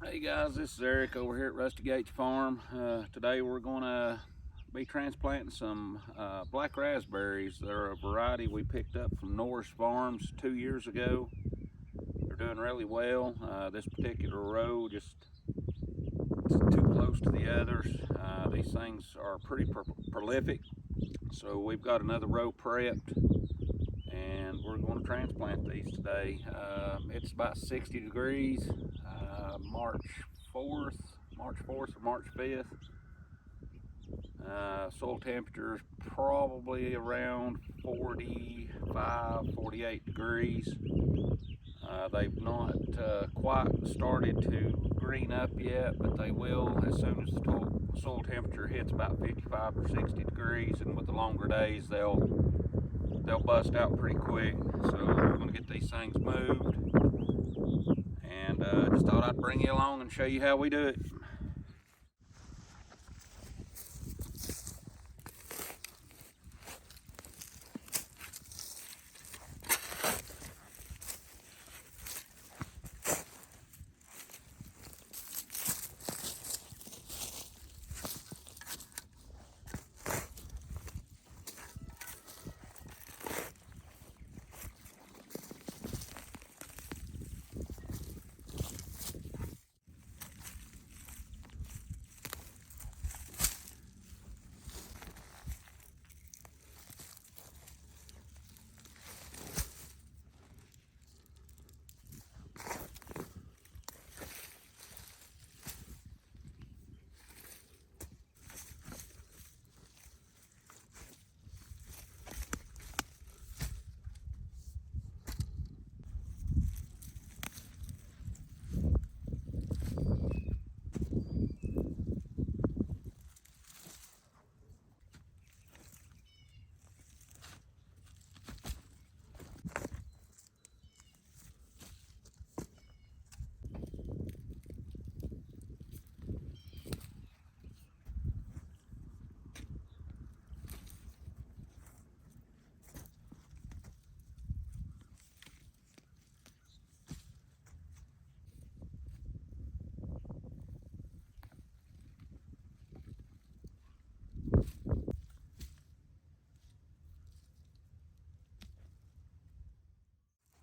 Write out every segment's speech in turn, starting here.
Hey guys, this is Eric over here at Rusty Gates Farm. Today we're going to be transplanting some black raspberries. They're a variety we picked up from Norris Farms 2 years ago. They're doing really well. This particular row just too close to the others. These things are pretty prolific. So we've got another row prepped and we're going to transplant these today. It's about 60 degrees. March 4th or March 5th. Soil temperature is probably around 45, 48 degrees. They've not quite started to green up yet, but they will as soon as the soil temperature hits about 55 or 60 degrees, and with the longer days they'll bust out pretty quick. So we're going to get these things moved, and just thought I'd bring you along and show you how we do it.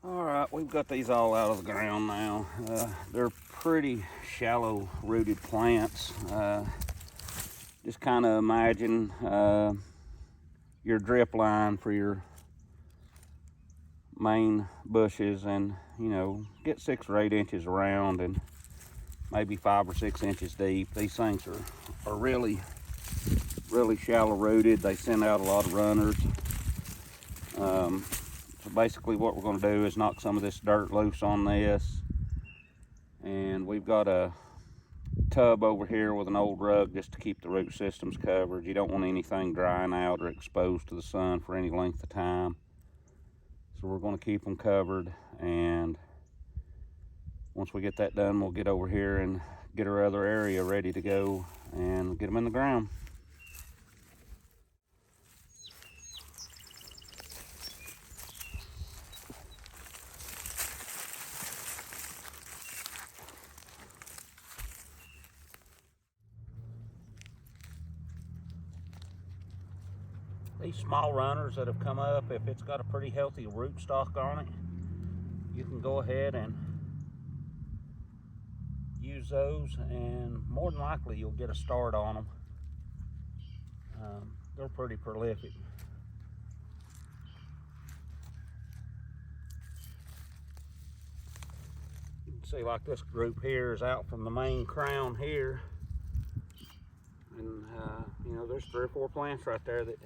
Alright, we've got these all out of the ground now. They're pretty shallow rooted plants. Just kind of imagine your drip line for your main bushes, and get 6 or 8 inches around and maybe 5 or 6 inches deep. These things are really shallow rooted. They send out a lot of runners. So basically what we're going to do is knock some of this dirt loose on this, and we've got a tub over here with an old rug just to keep the root systems covered. You don't want anything drying out or exposed to the sun for any length of time, so we're going to keep them covered. And once we get that done, we'll get over here and get our other area ready to go and get them in the ground. These small runners that have come up, if it's got a pretty healthy rootstock on it, you can go ahead and use those, and more than likely you'll get a start on them. They're pretty prolific. You can see like this group here is out from the main crown here, and there's 3 or 4 plants right there that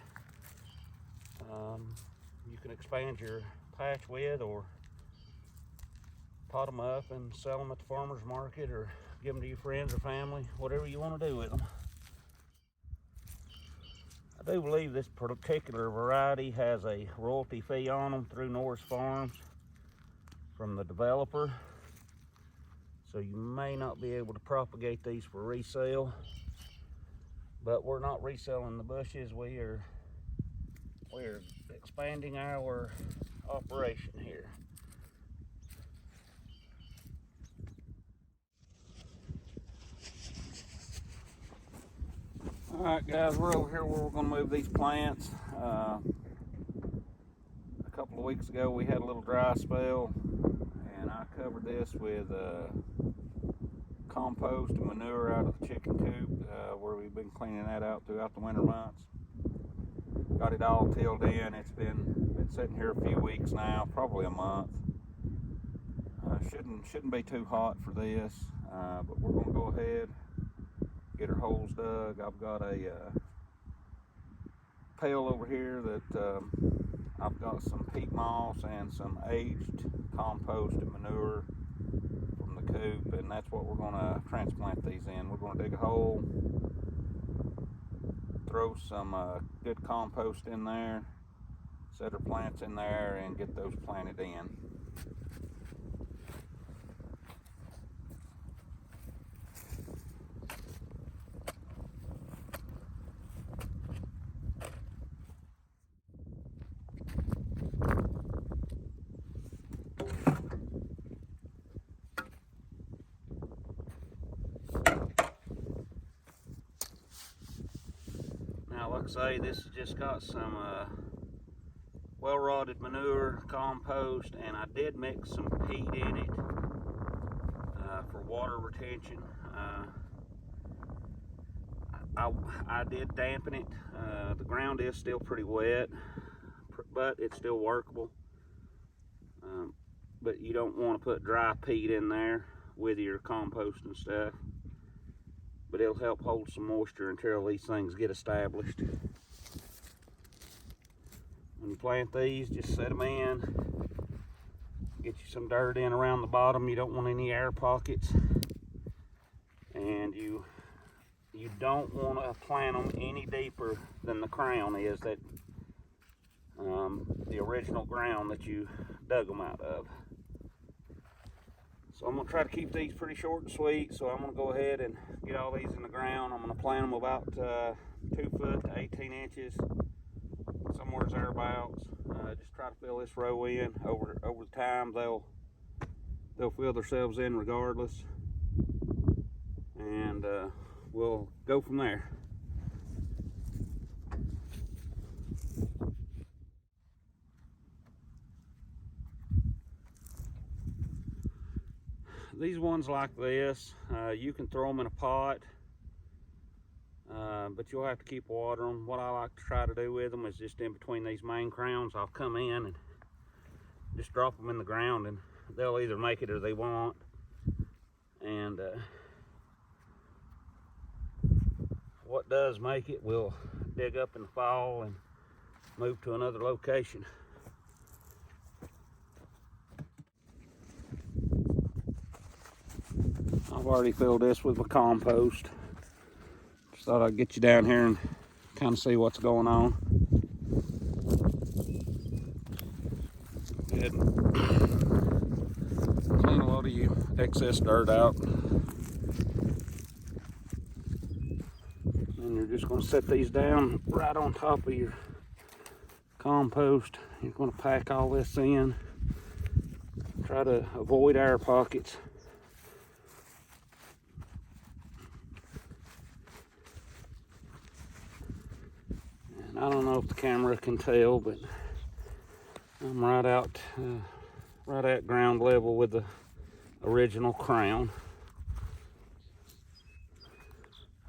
you can expand your patch with, or pot them up and sell them at the farmer's market, or give them to your friends or family, whatever you want to do with them. I do believe this particular variety has a royalty fee on them through Norris Farms from the developer, so you may not be able to propagate these for resale. But we're not reselling the bushes. We're expanding our operation here. Alright guys, we're over here where we're going to move these plants. A couple of weeks ago we had a little dry spell, and I covered this with compost and manure out of the chicken coop, where we've been cleaning that out throughout the winter months. Got it all tilled in. It's been sitting here a few weeks now, probably a month. Shouldn't be too hot for this, but we're going to go ahead, get our holes dug. I've got a pail over here that I've got some peat moss and some aged compost and manure from the coop, and that's what we're going to transplant these in. We're going to dig a hole, throw some good compost in there, set our plants in there, and get those planted in. Now, like I say, this has just got some well-rotted manure, compost, and I did mix some peat in it for water retention. I did dampen it. The ground is still pretty wet, but it's still workable. But you don't want to put dry peat in there with your compost and stuff. But it'll help hold some moisture until these things get established. When you plant these, just set them in. Get you some dirt in around the bottom. You don't want any air pockets. And you don't want to plant them any deeper than the crown is, that the original ground that you dug them out of. So I'm going to try to keep these pretty short and sweet. So I'm going to go ahead and get all these in the ground. I'm going to plant them about 2 foot to 18 inches, somewhere thereabouts. Just try to fill this row in. Over time, they'll fill themselves in regardless, and we'll go from there. These ones like this, you can throw them in a pot, but you'll have to keep watering them. What I like to try to do with them is just in between these main crowns, I'll come in and just drop them in the ground, and they'll either make it or they won't. And what does make it, we'll dig up in the fall and move to another location. I've already filled this with my compost. Just thought I'd get you down here and kind of see what's going on. Go ahead and clean a lot of your excess dirt out. And you're just going to set these down right on top of your compost. You're going to pack all this in. Try to avoid air pockets. I don't know if the camera can tell, but I'm right at ground level with the original crown.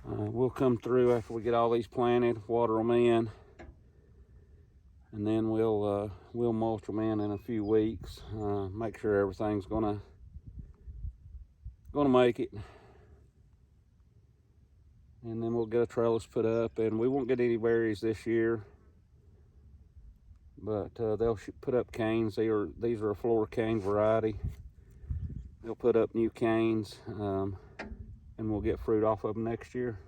We'll come through after we get all these planted, water them in, and then we'll mulch them in a few weeks. Make sure everything's gonna make it. And then we'll get a trellis put up, and we won't get any berries this year, but they'll put up canes. These are a floor cane variety. They'll put up new canes, and we'll get fruit off of them next year.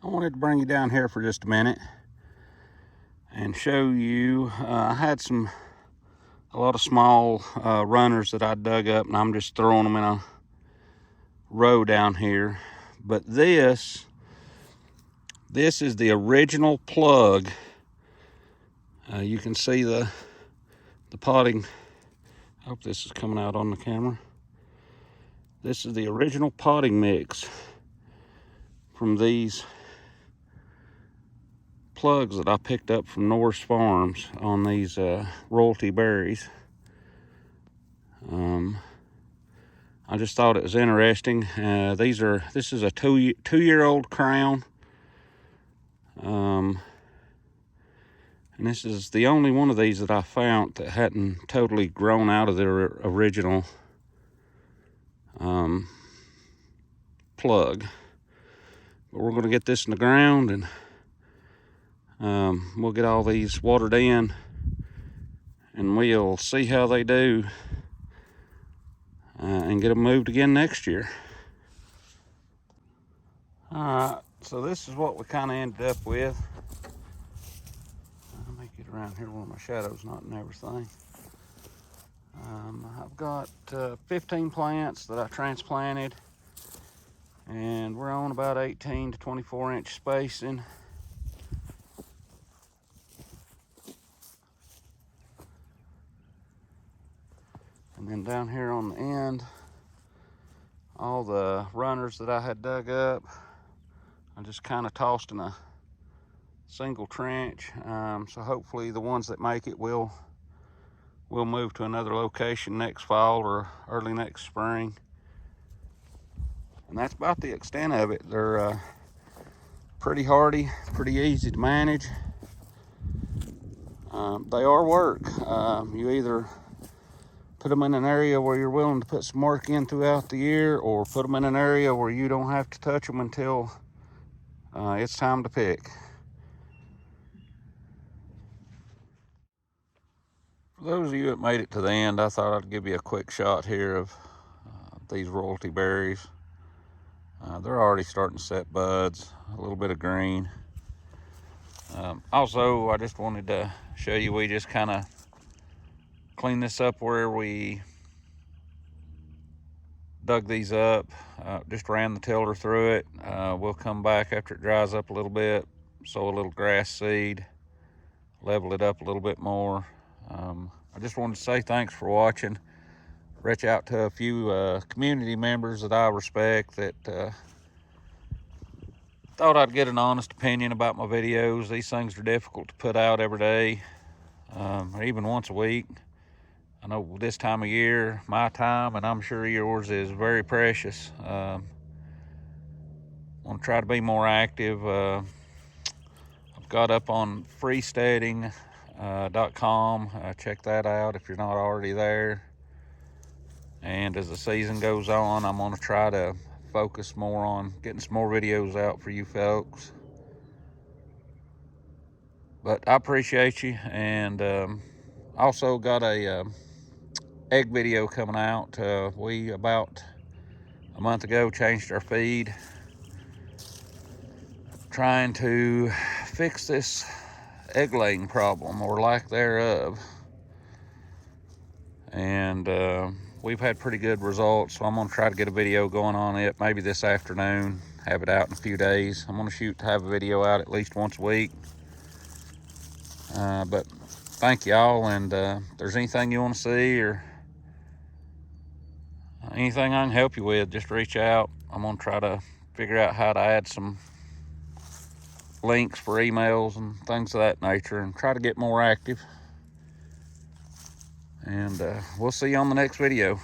I wanted to bring you down here for just a minute and show you. I had a lot of small runners that I dug up, and I'm just throwing them in a row down here. But this is the original plug. You can see the potting. I hope this is coming out on the camera. This is the original potting mix from these plugs that I picked up from Norris Farms on these royalty berries. I just thought it was interesting. This is a two-year-old crown. And this is the only one of these that I found that hadn't totally grown out of their original plug. But we're going to get this in the ground, and we'll get all these watered in, and we'll see how they do and get them moved again next year. All right, so this is what we kind of ended up with. Let me get around here where my shadow's not in everything. I've got 15 plants that I transplanted, and we're on about 18 to 24 inch spacing. And then down here on the end, all the runners that I had dug up, I just kind of tossed in a single trench. So hopefully the ones that make it will move to another location next fall or early next spring. And that's about the extent of it. They're pretty hardy, pretty easy to manage. They are work. You either put them in an area where you're willing to put some work in throughout the year, or put them in an area where you don't have to touch them until it's time to pick. For those of you that made it to the end, I thought I'd give you a quick shot here of these royalty berries. They're already starting to set buds, a little bit of green. Also, I just wanted to show you, we just kind of cleaned this up where we dug these up, just ran the tiller through it. We'll come back after it dries up a little bit, sow a little grass seed, level it up a little bit more. I just wanted to say thanks for watching. Reach out to a few community members that I respect that thought I'd get an honest opinion about my videos. These things are difficult to put out every day, or even once a week. I know this time of year, my time, and I'm sure yours, is very precious. I want to try to be more active. I've got up on freesteading.com. Check that out if you're not already there. And as the season goes on, I'm going to try to focus more on getting some more videos out for you folks. But I appreciate you, and also got a egg video coming out. We about a month ago changed our feed, trying to fix this egg laying problem, or lack thereof. And we've had pretty good results, so I'm going to try to get a video going on it maybe this afternoon, have it out in a few days. I'm going to shoot to have a video out at least once a week. But thank y'all, and if there's anything you want to see or anything I can help you with, just reach out. I'm going to try to figure out how to add some links for emails and things of that nature, and try to get more active. And we'll see you on the next video.